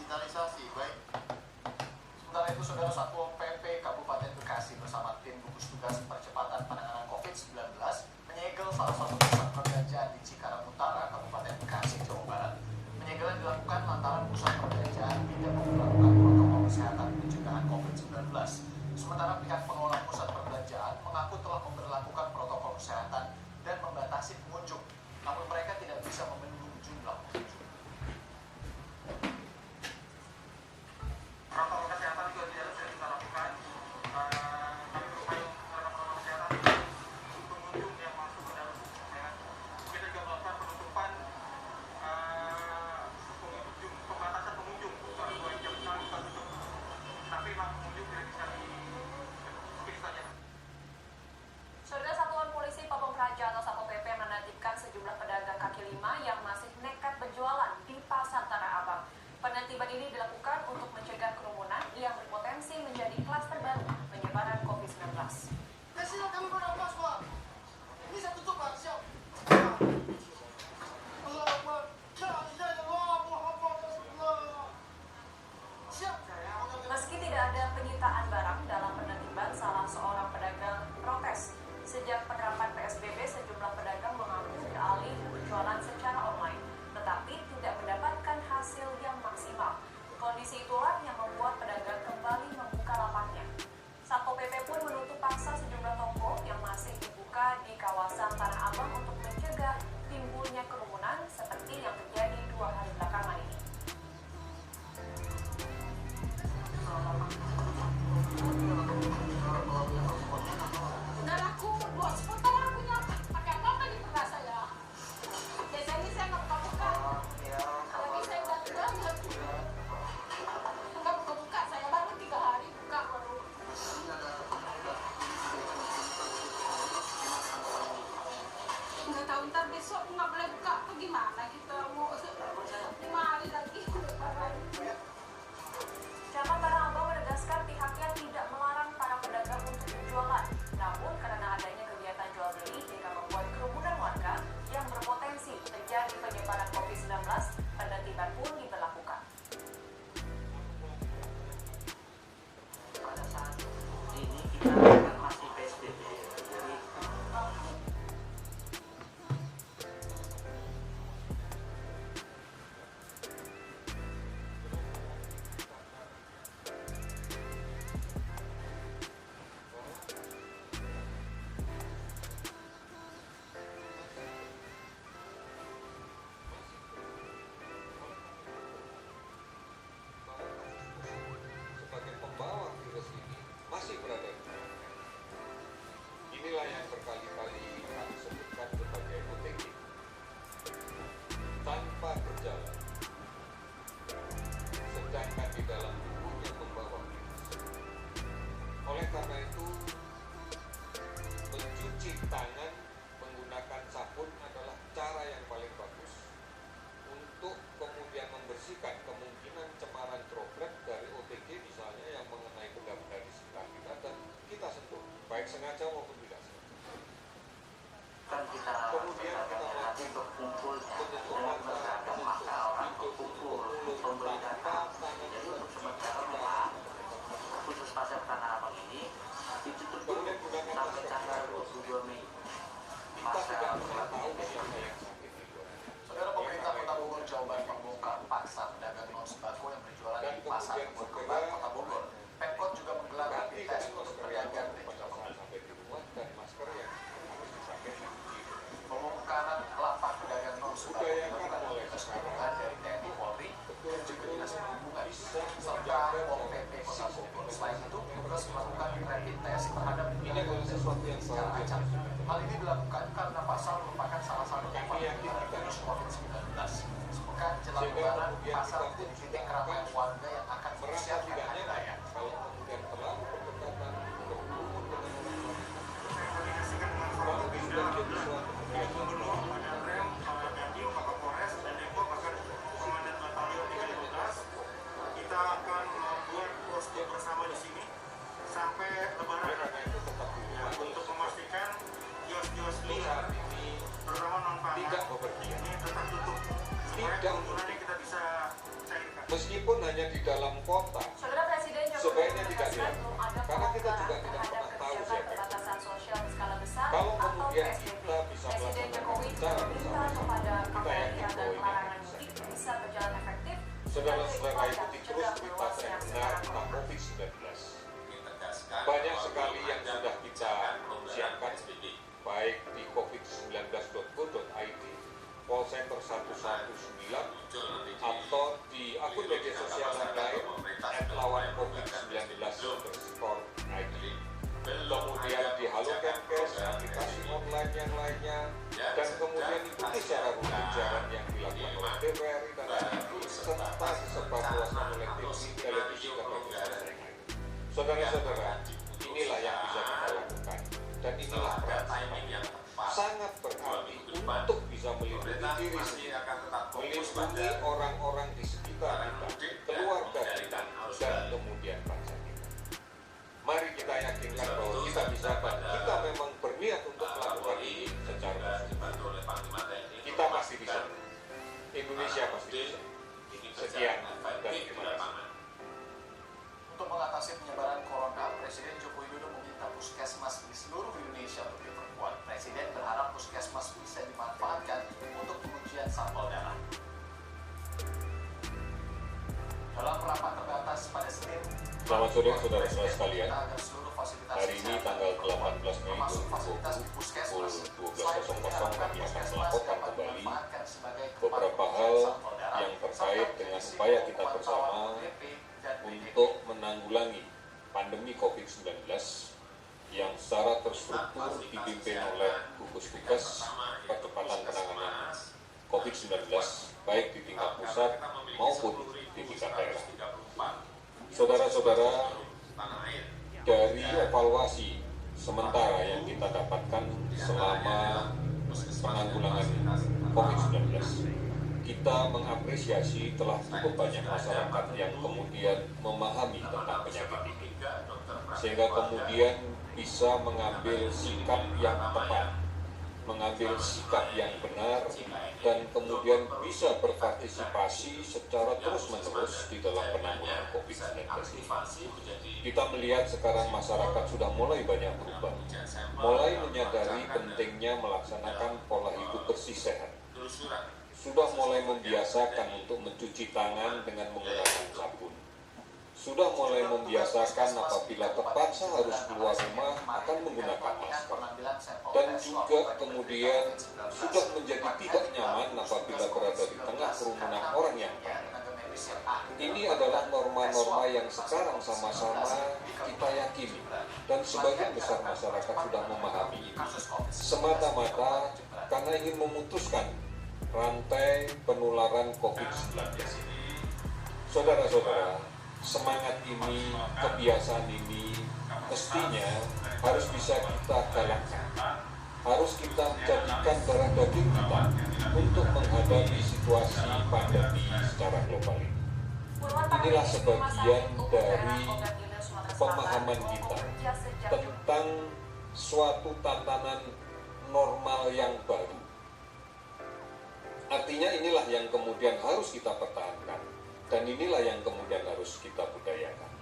digitalisasi. Baik. Sementara itu, Saudara, Satpol PP Kabupaten Bekasi bersama tim gugus tugas percepatan penanganan COVID-19 menyegel salah satu pusat perbelanjaan di Cikarang Utara, Kabupaten Bekasi, Jawa Barat. Penyegelan dilakukan lantaran pusat perbelanjaan tidak memperlakukan protokol kesehatan pencegahan COVID-19. Sementara pihak pengelola pusat perbelanjaan mengaku telah memperlakukan protokol kesehatan dan membatasi pengunjung, namun mereka tidak bisa membendung jumlah pengunjung. Protokol kesehatan juga tidak bisa kita lakukan. Kami berupaya melakukan protokol kesehatan untuk pengunjung yang masuk ke dalam. Kita juga melakukan penutupan pembatasan pengunjung soal 2 jam sekali kita tutup. Tapi memang pengunjung tidak bisa di saja. Saudara, Satuan Polisi Pamung Praja atau Satpol PP menertibkan sejumlah pedagang kaki lima yang masih nekat berjualan di Pasar Tanah Abang. Penertiban ini dilakukan untuk mencegah kerumunan yang berpotensi menjadi klaster baru penyebaran COVID-19. Siap, kami berapa semua? Ini saya tutup, Pak. Siap. Meski tidak ada penyitaan barang dalam penertiban, salah seorang pedagang protes. Sejak penerapan PSBB, sejumlah pedagang mengaku beralih berjualan secara online, tetapi tidak mendapatkan hasil yang maksimal. Kondisi itulah yang membuat pedagang kembali membuka lapaknya. Satpol PP pun menutup paksa sejumlah toko yang masih dibuka di kawasan Tanah Abang untuk mencegah timbulnya kerumunan seperti yang terjadi 2 hari belakangan ini. Udah laku, bos, foto lakunya pakai apa di pernah saya? Biasanya saya nggak buka-buka, tapi saya udah banget. Nggak buka-buka, saya baru 3 hari buka baru. Nggak tahu ntar besok nggak boleh buka apa gimana kita mau 5 hari lagi. Camat Tanah Abang menegaskan pihaknya tidak melarang para pedagang untuk berjualan. Namun karena adanya kegiatan jual beli jika membuat kerumunan warga yang berpotensi terjadi penyebaran COVID-19, penertiban pun diberlakukan. Pada saat ini kita kan masih PSBB, jadi sebagai pembawa virus ini masih berada di sana. Inilah yang berkali-kali kami sebutkan sebagai OTG. Tanpa berjalan, sedangkan di dalam tubuhnya membawa virus. Oleh karena itu, mencuci tangan menggunakan sabun adalah cara yang paling bagus untuk kemudian membersihkan kemungkinan cemaran droplet dari OTG misalnya yang mengenai benda-benda di sekitar kita dan kita sentuh, baik sengaja maupun tidak sengaja. kan kita Kemudian kita nanti berkumpul menutup mata, maka orang berkumpul pemberian jadi untuk sementara memang khusus pasar Tanah Abang ini ditutup dulu sampai tanggal 22 Mei. Kita tidak Masa pernah tahu berlaku siapa yang sakit di luar. Saudara, pemerintah Kota Bogor, Jawa Barat membongkar paksa pedagang non sembako yang berjualan di pasar Kebun Kembar, Kota Bogor. Pemkot juga menggelar rapid test untuk pedagang dan juga pengunjung. Sampai di rumah dan masker yang harus dipakai dicuci. Pembongkaran lapak pedagang non sembako dilakukan oleh petugas gabungan dari TNI Polri dan juga Dinas Perhubungan serta Pol PP Kota Bogor. Selain itu, petugas melakukan rapid test terhadap Ini adalah sesuatu yang secara selalu acak. Hal ini dilakukan karena pasar merupakan salah satu tempat Kami yakin penyebaran kita virus COVID-19. Sepekan jelang Sehingga Lebaran, kemudian pasar kita menjadi pun titik juga keramaian akan warga yang akan merasa mempersiapkan tidak hari nyaman raya. kalau kemudian terlalu berdekatan berkerumun dengan orang lain. Saya koordinasikan dengan Kalau Forkopimda, sudah jadi suatu Pak kegiatan Gubernur, Pak Danrem, Pak Dandim, Pak Kapolres, dan Depok bahkan Komandan Batalion 315. Kita akan membuat posko bersama di sini sampai Lebaran. oleh karena itu tetap di Ya, rumah. untuk memastikan kios-kios Untuk liar, saat ini terutama non pangan, tidak bepergian. ini tetap tutup supaya Tidak. kerumunan kita bisa cairkan. Meskipun hanya di dalam kota, Saudara Presiden Jokowi sebaiknya tidak menegaskan dilakukan. belum ada Karena kita juga pelonggaran tidak terhadap pernah tahu kebijakan siapa. pembatasan sosial skala besar Kalau atau kemudian PSBB. kita bisa Presiden melaksanakan Jokowi juga secara meminta bersama-sama, kepada kita Kapolri yakin agar bahwa ini pelarangan akan bisa. mudik bisa berjalan efektif. Saudara-saudara, sebagai ikuti upaya terus mencegah berita meluasnya yang benar sekarang tentang corona. COVID-19. Banyak sekali yang sudah kita siapkan, baik di covid19.go.id, call center 119, atau di akun media sosial yang lain, @lawancovid19_id. Kemudian di Halo Kemkes, aplikasi online yang lainnya, dan kemudian ikuti secara rutin siaran yang dilakukan oleh TVRI dan TV, serta disebarluaskan oleh TV, televisi, dan media sosial yang lain. Saudara-saudara, inilah yang bisa kita lakukan, dan inilah peran sangat berarti untuk bisa melindungi diri sendiri, melindungi orang-orang di sekitar kita, keluarga kita, dan kemudian bangsa kita. Mari kita yakinkan bahwa kita bisa, dan kita memang berniat untuk melakukan ini secara bersama. Kita pasti bisa. Indonesia pasti bisa. Sekian dan terima kasih. Untuk mengatasi penyebaran corona, Presiden Joko Widodo meminta puskesmas di seluruh Indonesia untuk diperkuat. Presiden berharap puskesmas bisa dimanfaatkan untuk pengujian sampel darah. Dalam rapat terbatas pada Senin, Selamat sore saudara-saudara sekalian. agar seluruh fasilitas Hari ini tanggal 18 Mei termasuk 2020 fasilitas di puskesmas. pukul 12.00 kami akan melaporkan kembali beberapa beberapa hal yang terkait dengan upaya kita bersama untuk menanggulangi pandemi COVID-19 yang secara terstruktur dipimpin oleh gugus tugas percepatan penanganan COVID-19 baik di tingkat pusat maupun di tingkat daerah. Saudara-saudara, dari evaluasi sementara yang kita dapatkan selama penanggulangan COVID-19, kita mengapresiasi telah cukup banyak masyarakat yang kemudian memahami tentang penyakit ini, sehingga kemudian bisa mengambil sikap yang tepat, mengambil sikap yang benar, dan kemudian bisa berpartisipasi secara terus-menerus di dalam penanggulangan COVID-19 ini. Kita melihat sekarang masyarakat sudah mulai banyak berubah, mulai menyadari pentingnya melaksanakan pola hidup bersih sehat, sudah mulai membiasakan untuk mencuci tangan dengan menggunakan sabun, sudah mulai membiasakan apabila terpaksa harus keluar rumah akan menggunakan masker, dan juga kemudian sudah menjadi tidak nyaman apabila berada di tengah kerumunan orang yang banyak. Ini adalah norma-norma yang sekarang sama-sama kita yakini, dan sebagian besar masyarakat sudah memahami ini, semata-mata karena ingin memutuskan rantai penularan COVID-19 ini. Saudara-saudara, semangat ini, kebiasaan ini mestinya harus bisa kita galakkan, harus kita jadikan darah daging kita untuk menghadapi situasi pandemi secara global ini. Inilah sebagian dari pemahaman kita tentang suatu tatanan normal yang baru. Artinya inilah yang kemudian harus kita pertahankan, dan inilah yang kemudian harus kita budayakan.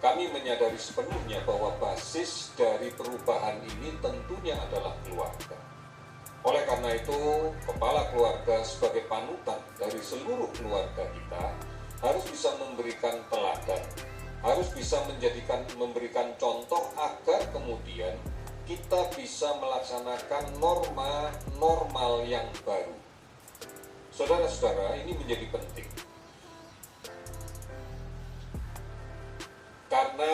Kami menyadari sepenuhnya bahwa basis dari perubahan ini tentunya adalah keluarga. Oleh karena itu, kepala keluarga sebagai panutan dari seluruh keluarga kita harus bisa memberikan teladan, harus bisa memberikan contoh agar kemudian kita bisa melaksanakan norma normal yang baru. Saudara-saudara, ini menjadi penting. Karena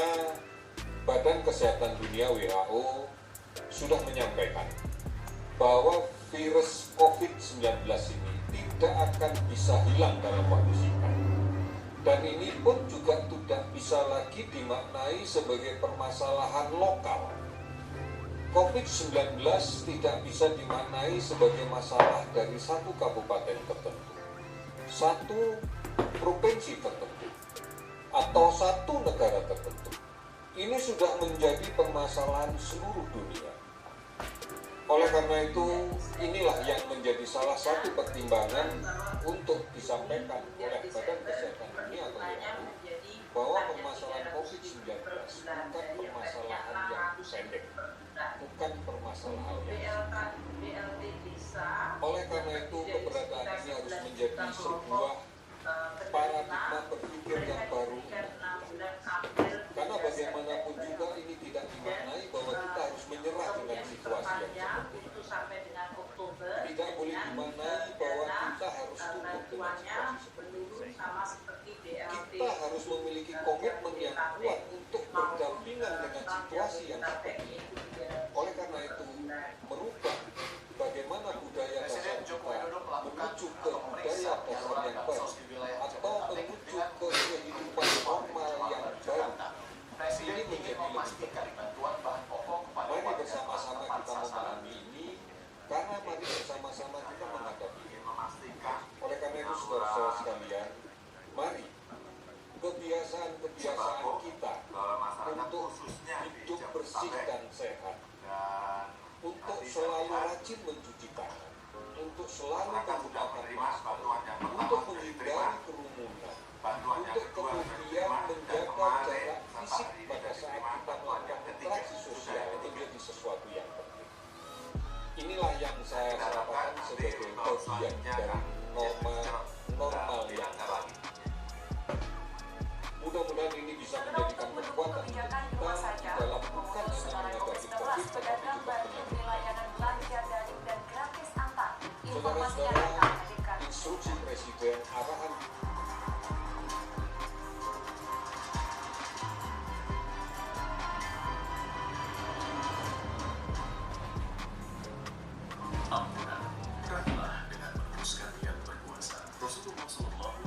Badan Kesehatan Dunia WHO sudah menyampaikan bahwa virus COVID-19 ini tidak akan bisa hilang dalam waktu singkat. Dan ini pun juga tidak bisa lagi dimaknai sebagai permasalahan lokal. COVID-19 tidak bisa dimaknai sebagai masalah dari satu kabupaten tertentu, satu provinsi tertentu, atau satu negara tertentu. Ini sudah menjadi permasalahan seluruh dunia. Oleh karena itu, inilah yang menjadi salah satu pertimbangan untuk disampaikan oleh Badan Kesehatan pendek, bukan permasalahan yang oleh karena itu keberadaan ini harus menjadi sebuah paradigma berpikir yang baru untuk kita. Karena bagaimanapun juga ini tidak dimaknai bahwa kita harus menyerah dengan situasi yang seperti ini. Tidak boleh dimaknai bahwa kita harus tunduk dengan situasi seperti ini. Kita harus memiliki komitmen yang kuat untuk berdampingan dengan situasi yang seperti ini. Oleh karena itu, merubah bagaimana budaya dasar kita menuju ke budaya dasar yang baru atau menuju ke kehidupan normal yang baru. Ini menjadi lebih penting. Mari bersama-sama kita memahami ini, karena mari bersama-sama kita menghadapi ini. Oleh karena itu, saudara-saudara sekalian, mari kebiasaan-kebiasaan kita untuk hidup bersih dan sehat, untuk selalu rajin mencuci tangan, untuk selalu menggunakan masker, untuk menghindari kerumunan, untuk kemudian menjaga jarak fisik pada saat kita melakukan interaksi sosial menjadi sesuatu yang penting. Inilah yang saya katakan sebagai bagian dari normal yang baru. Mudah-mudahan ini bisa menjadikan kekuatan kita di dalam bukan hanya menghadapi COVID, tetapi juga penyakit. Saudara-saudara, instruksi Presiden, arahan ampunan, beratlah dengan meneruskan niat berpuasa. Rasulullah SAW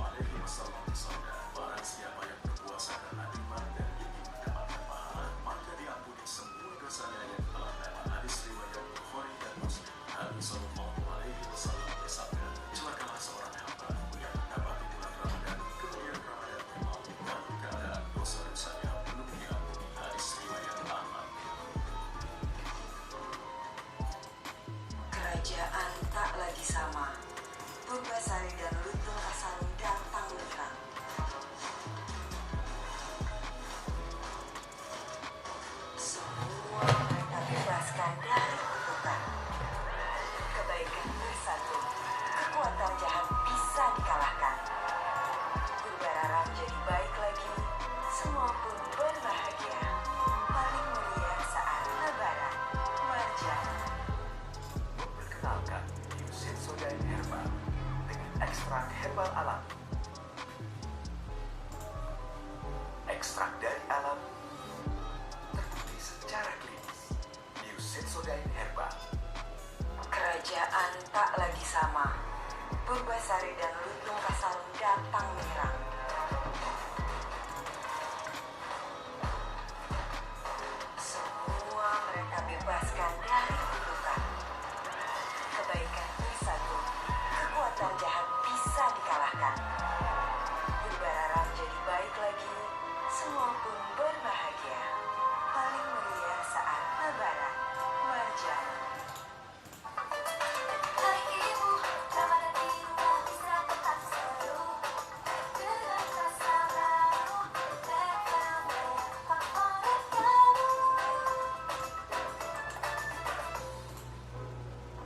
bersabda, barang siapa yang berpuasa karena iman dan ingin mendapatkan pahala, maka diampuni semua dosanya yang telah lewat. Hadis riwayat Bukhari dan Muslim. Nabi SAW bersabda, celakalah seorang hamba yang mendapati bulan Ramadan, kemudian Ramadan terlalu dalam keadaan dosa-dosanya belum diampuni. Hadis riwayat Ahmad. Kerajaan tak lagi sama. Purbasari dan Lutung Asalun datang menyerang. Semua mereka bebaskan dari kutukan. Kebaikan bersatu, kekuatan jahat bisa dikalahkan. Purbarara menjadi baik lagi, semua pun berbahagia. Paling mulia saat lebaran, Marjan. Perkenalkan, Yusin Sodain Herbal dengan ekstrak herbal alami. Ekstrak dari alam terbukti secara klinis. Yusin Sodain Herbal. Kerajaan tak lagi sama. Purbasari dan Lutung Asalun datang menyerang. Semua mereka bebaskan dari kutukan. Kebaikan bersatu, kekuatan jahat bisa dikalahkan. Purbarara menjadi baik lagi, semua pun berbahagia. Paling mulia saat lebaran, Marjan. Hari ibu, Ramadan di rumah bisa tetap seru dengan rasa baru, favorit kamu.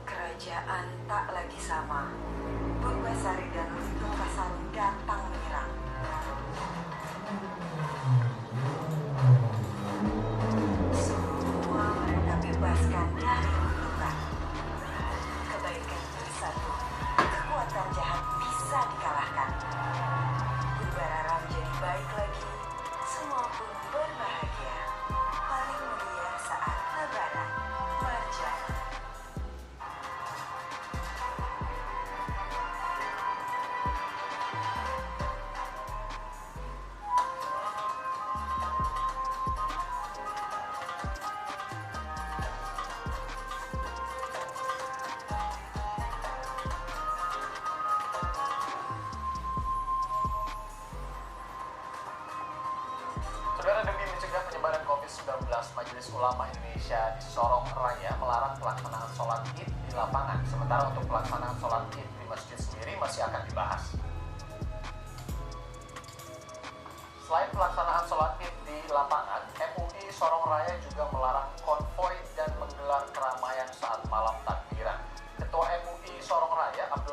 Kerajaan tak lagi sama. Purbasari dan Lutung Asalun datang menyerang. Semua mereka bebaskan dari kutukan. Kebaikan bersatu, kekuatan jahat bisa dikalahkan. Purbarara menjadi baik lagi, semua pun berbahagia. Paling mulia saat lebaran, Marjan. Saudara, demi mencegah penyebaran COVID-19, Majelis Ulama Indonesia di Sorong Raya melarang pelaksanaan sholat Id di lapangan. Sementara untuk pelaksanaan sholat Id di masjid sendiri masih akan dibahas. Selain pelaksanaan sholat Id di lapangan, MUI Sorong Raya juga melarang konvoy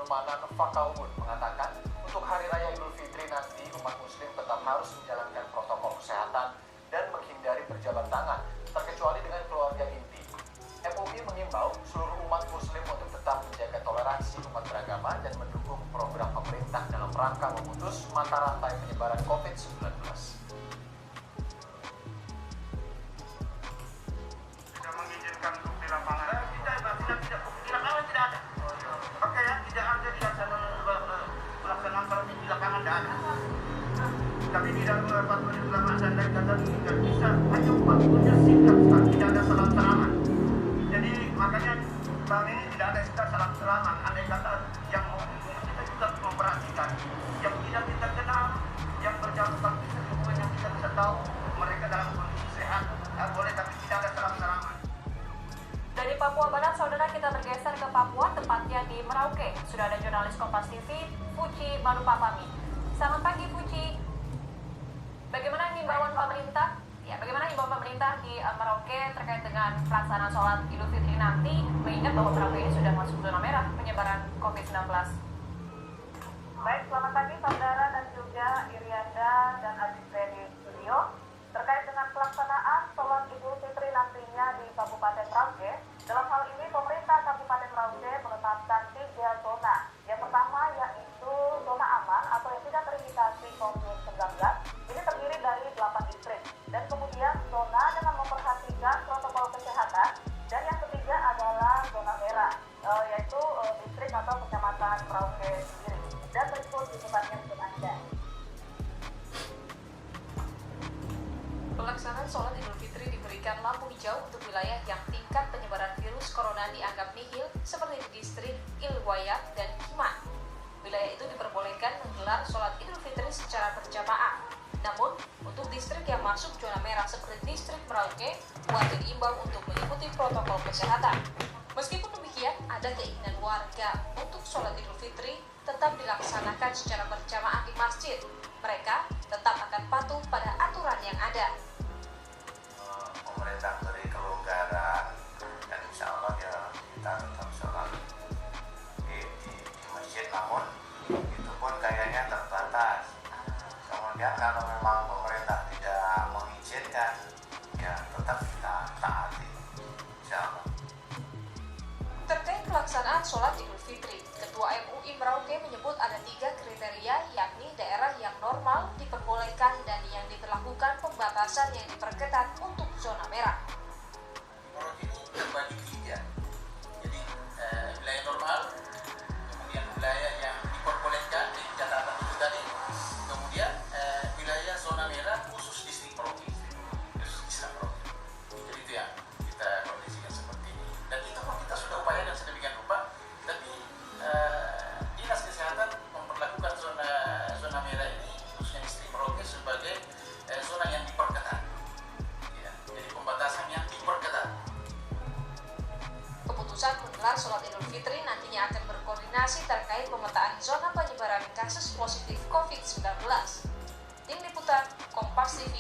Manan Fakaumun mengatakan, untuk Hari Raya Idul Fitri nanti umat muslim tetap harus menjalankan protokol kesehatan dan menghindari berjabat tangan, terkecuali dengan keluarga inti. MUI mengimbau seluruh umat muslim untuk tetap menjaga toleransi umat beragama dan mendukung program pemerintah dalam rangka memutus mata rantai penyebaran COVID-19. Tidak mengizinkan untuk di lapangan. Tidak ada. Oke ya, tidak ada pelaksanaan sholat di lapangan, tidak ada. Tapi di dalam fatwa ulama dan kata tidak bisa, hanya umat punya sikap, tidak ada salam-salaman. Jadi makanya tahun ini tidak ada istilah salam-salaman. Andai kata yang kita juga memperhatikan, yang tidak kita kenal, yang berjalan kaki sesungguhnya yang kita bisa tahu mereka dalam kondisi sehat, boleh, tapi tidak ada salam-salaman. Dari Papua Barat, saudara, kita bergeser ke Papua, tepatnya di Merauke. Sudah ada jurnalis Kompas TV, Fuci Manupapami. Selamat pagi, Fuci. Bagaimana himbauan pemerintah? Ya, bagaimana himbauan pemerintah di Merauke terkait dengan pelaksanaan sholat Idul Fitri nanti, mengingat bahwa Merauke ini sudah masuk zona merah penyebaran COVID-19? Baik, selamat pagi saudara dan juga Irianda dan Aziz di studio. Terkait dengan pelaksanaan sholat Idul Fitri nantinya di Kabupaten Merauke, dalam hal ini pemerintah Kabupaten Merauke menetapkan 3 zona. Yang pertama yaitu zona aman atau yang tidak terindikasi COVID-19. Ini terdiri dari 8 distrik. Dan kemudian zona dengan memperhatikan protokol kesehatan. Dan yang ketiga adalah zona merah, yaitu distrik atau kecamatan Merauke sendiri. Dan berikut liputannya untuk Anda. Pelaksanaan sholat Idul Fitri diberikan lampu hijau untuk wilayah yang tingkat penyebaran virus corona dianggap nihil seperti di distrik Ilwayak dan Kiman. Wilayah itu diperbolehkan menggelar sholat Idul Fitri secara berjamaah. Namun, untuk distrik yang masuk zona merah seperti distrik Merauke, warga diimbau untuk mengikuti protokol kesehatan. Meskipun demikian, ada keinginan warga untuk sholat Idul Fitri tetap dilaksanakan secara berjamaah di masjid. Mereka tetap akan patuh pada aturan yang ada. Pemerintah beri kelonggaran dan insya Allah ya kita tetap sholat di masjid, namun itu pun kayaknya terbatas. Kemudian kalau memang pemerintah tidak mengizinkan, ya tetap kita taati, insya Allah. Terkait pelaksanaan sholat Idul Fitri, Ketua MUI Merauke menyebut ada 3 kriteria, yakni daerah yang normal diperbolehkan dan yang diberlakukan pembatasan yang diperketat untuk zona merah. Merauke ini terbagi 3. Jadi wilayah normal, kemudian wilayah yang diperbolehkan di catatan itu tadi, kemudian wilayah zona merah khusus distrik Merauke. Jadi itu yang kita kondisikan seperti ini. Dan itu pun kita sudah upayakan sedemikian rupa, tapi Dinas Kesehatan memperlakukan zona merah ini khususnya distrik Merauke sebagai zona yang diperketat. Ya, jadi pembatasan yang diperketat. Keputusan menggelar sholat Idul Fitri nantinya akan berkoordinasi terkait pemetaan zona penyebaran kasus positif COVID-19. Tim Liputan Kompas TV